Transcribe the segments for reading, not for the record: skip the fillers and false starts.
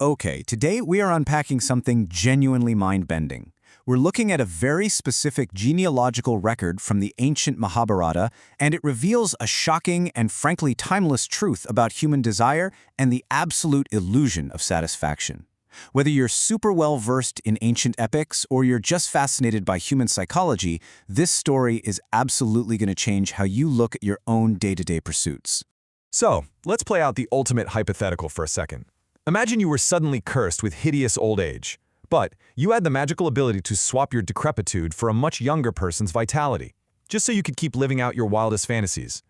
Okay, today we are unpacking something genuinely mind-bending. We're looking at a very specific genealogical record from the ancient Mahabharata, and it reveals a shocking and frankly timeless truth about human desire and the absolute illusion of satisfaction. Whether you're super well-versed in ancient epics or you're just fascinated by human psychology, this story is absolutely going to change how you look at your own day-to-day pursuits. So, let's play out the ultimate hypothetical for a second. Imagine you were suddenly cursed with hideous old age, but you had the magical ability to swap your decrepitude for a much younger person's vitality, just so you could keep living out your wildest fantasies.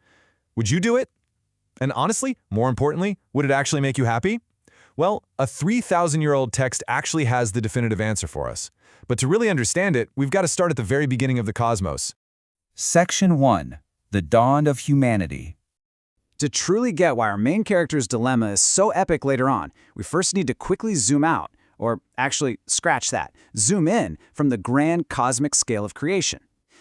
Would you do it? And honestly, more importantly, would it actually make you happy? Well, a 3,000-year-old text actually has the definitive answer for us. But to really understand it, we've got to start at the very beginning of the cosmos. Section 1. The Dawn of Humanity. To truly get why our main character's dilemma is so epic later on, we first need to quickly zoom out, or actually, scratch that, zoom in from the grand cosmic scale of creation.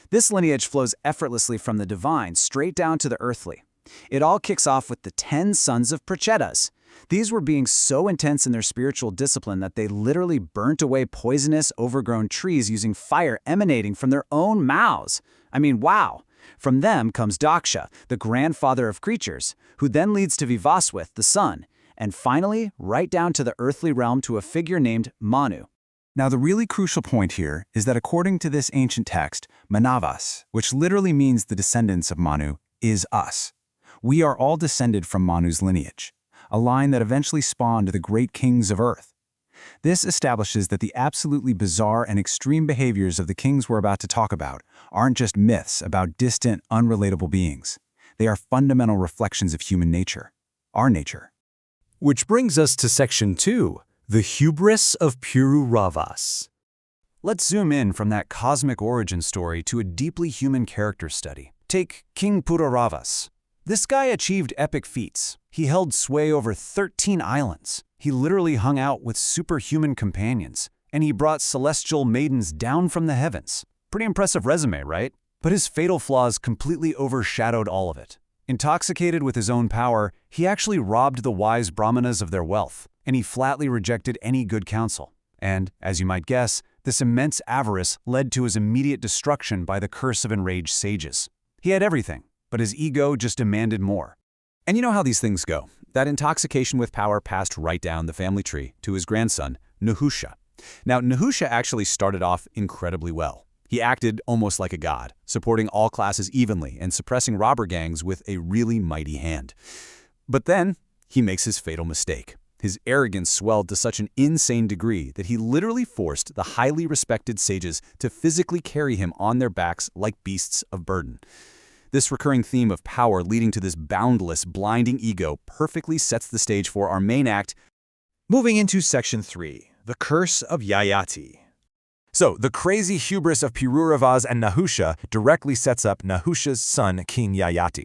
This lineage flows effortlessly from the divine straight down to the earthly. It all kicks off with the 10 sons of Prachetas. These were being so intense in their spiritual discipline that they literally burnt away poisonous, overgrown trees using fire emanating from their own mouths. I mean, wow! From them comes Daksha, the grandfather of creatures, who then leads to Vivaswith, the sun, and finally, right down to the earthly realm to a figure named Manu. Now, the really crucial point here is that according to this ancient text, Manavas, which literally means the descendants of Manu, is us. We are all descended from Manu's lineage, a line that eventually spawned the great kings of Earth. This establishes that the absolutely bizarre and extreme behaviors of the kings we're about to talk about aren't just myths about distant, unrelatable beings. They are fundamental reflections of human nature, our nature. Which brings us to Section 2, the hubris of Pururavas. Let's zoom in from that cosmic origin story to a deeply human character study. Take King Pururavas. This guy achieved epic feats. He held sway over 13 islands. He literally hung out with superhuman companions, and he brought celestial maidens down from the heavens. Pretty impressive resume, right? But his fatal flaws completely overshadowed all of it. Intoxicated with his own power, he actually robbed the wise Brahmanas of their wealth, and he flatly rejected any good counsel. And, as you might guess, this immense avarice led to his immediate destruction by the curse of enraged sages. He had everything, but his ego just demanded more. And you know how these things go. That intoxication with power passed right down the family tree to his grandson, Nahusha. Now, Nahusha actually started off incredibly well. He acted almost like a god, supporting all classes evenly and suppressing robber gangs with a really mighty hand. But then, he makes his fatal mistake. His arrogance swelled to such an insane degree that he literally forced the highly respected sages to physically carry him on their backs like beasts of burden. This recurring theme of power leading to this boundless, blinding ego perfectly sets the stage for our main act. Moving into Section 3, the curse of Yayati. So, the crazy hubris of Pururavas and Nahusha directly sets up Nahusha's son, King Yayati.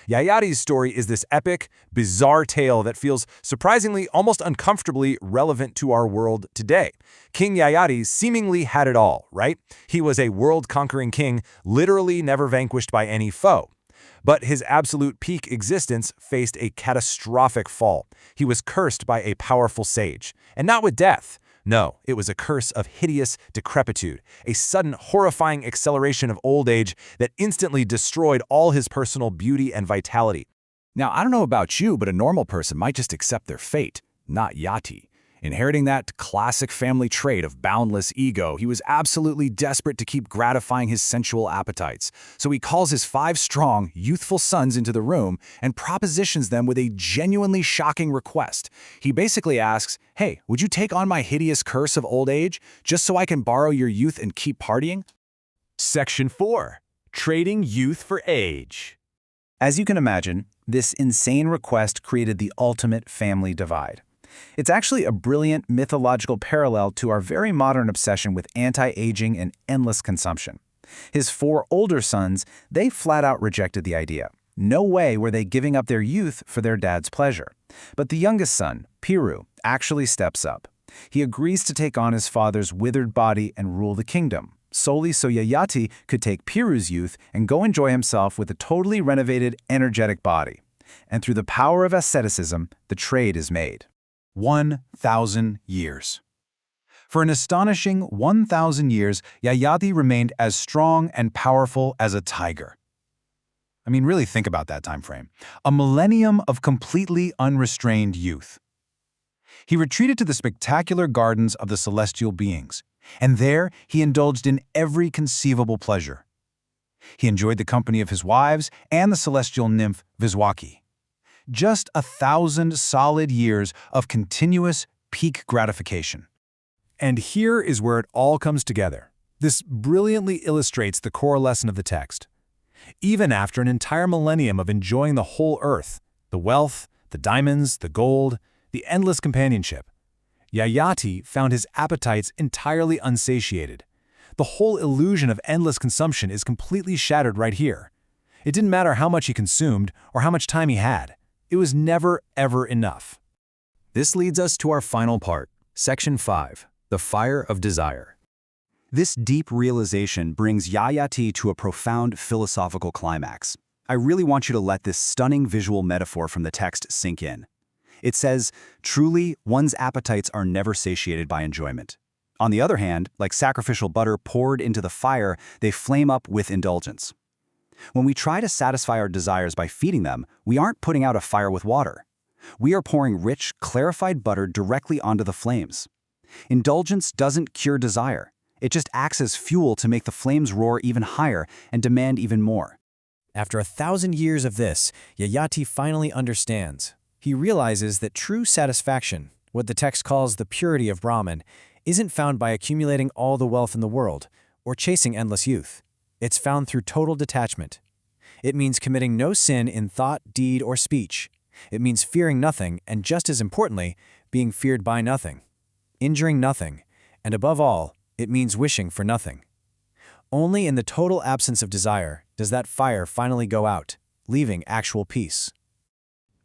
Yayati's story is this epic, bizarre tale that feels surprisingly, almost uncomfortably relevant to our world today. King Yayati seemingly had it all, right? He was a world-conquering king, literally never vanquished by any foe. But his absolute peak existence faced a catastrophic fall. He was cursed by a powerful sage, and not with death. No, it was a curse of hideous decrepitude, a sudden horrifying acceleration of old age that instantly destroyed all his personal beauty and vitality. Now, I don't know about you, but a normal person might just accept their fate, not Yati. Inheriting that classic family trait of boundless ego, he was absolutely desperate to keep gratifying his sensual appetites. So he calls his 5 strong, youthful sons into the room and propositions them with a genuinely shocking request. He basically asks, "Hey, would you take on my hideous curse of old age, just so I can borrow your youth and keep partying?" Section 4, trading youth for age. As you can imagine, this insane request created the ultimate family divide. It's actually a brilliant mythological parallel to our very modern obsession with anti-aging and endless consumption. His 4 older sons, they flat out rejected the idea. No way were they giving up their youth for their dad's pleasure. But the youngest son, Puru, actually steps up. He agrees to take on his father's withered body and rule the kingdom, solely so Yayati could take Puru's youth and go enjoy himself with a totally renovated, energetic body. And through the power of asceticism, the trade is made. 1,000 years. For an astonishing 1,000 years, Yayati remained as strong and powerful as a tiger. I mean, really think about that time frame. A millennium of completely unrestrained youth. He retreated to the spectacular gardens of the celestial beings, and there he indulged in every conceivable pleasure. He enjoyed the company of his wives and the celestial nymph Viswaki. Just 1,000 solid years of continuous peak gratification. And here is where it all comes together. This brilliantly illustrates the core lesson of the text. Even after an entire millennium of enjoying the whole earth, the wealth, the diamonds, the gold, the endless companionship, Yayati found his appetites entirely unsatiated. The whole illusion of endless consumption is completely shattered right here. It didn't matter how much he consumed or how much time he had. It was never, ever enough. This leads us to our final part, Section 5, the fire of desire. This deep realization brings Yayati to a profound philosophical climax. I really want you to let this stunning visual metaphor from the text sink in. It says, truly, one's appetites are never satiated by enjoyment. On the other hand, like sacrificial butter poured into the fire, they flame up with indulgence. When we try to satisfy our desires by feeding them, we aren't putting out a fire with water. We are pouring rich, clarified butter directly onto the flames. Indulgence doesn't cure desire. It just acts as fuel to make the flames roar even higher and demand even more. After 1,000 years of this, Yayati finally understands. He realizes that true satisfaction, what the text calls the purity of Brahman, isn't found by accumulating all the wealth in the world or chasing endless youth. It's found through total detachment. It means committing no sin in thought, deed, or speech. It means fearing nothing, and just as importantly, being feared by nothing, injuring nothing, and above all, it means wishing for nothing. Only in the total absence of desire does that fire finally go out, leaving actual peace.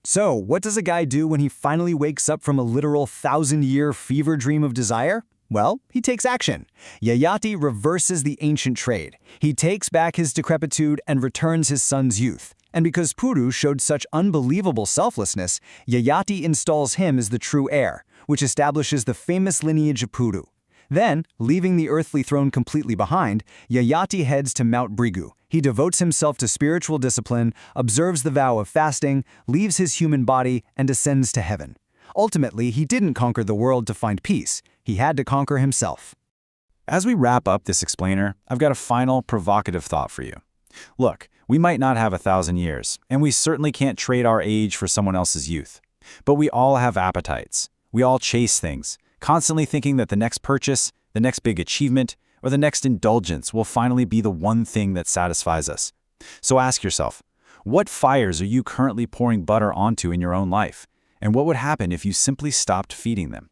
So, what does a guy do when he finally wakes up from a literal 1,000-year fever dream of desire? Well, he takes action. Yayati reverses the ancient trade. He takes back his decrepitude and returns his son's youth. And because Puru showed such unbelievable selflessness, Yayati installs him as the true heir, which establishes the famous lineage of Puru. Then, leaving the earthly throne completely behind, Yayati heads to Mount Brigu. He devotes himself to spiritual discipline, observes the vow of fasting, leaves his human body, and ascends to heaven. Ultimately, he didn't conquer the world to find peace. He had to conquer himself. As we wrap up this explainer, I've got a final provocative thought for you. Look, we might not have 1,000 years, and we certainly can't trade our age for someone else's youth. But we all have appetites. We all chase things, constantly thinking that the next purchase, the next big achievement, or the next indulgence will finally be the one thing that satisfies us. So ask yourself, what fires are you currently pouring butter onto in your own life? And what would happen if you simply stopped feeding them?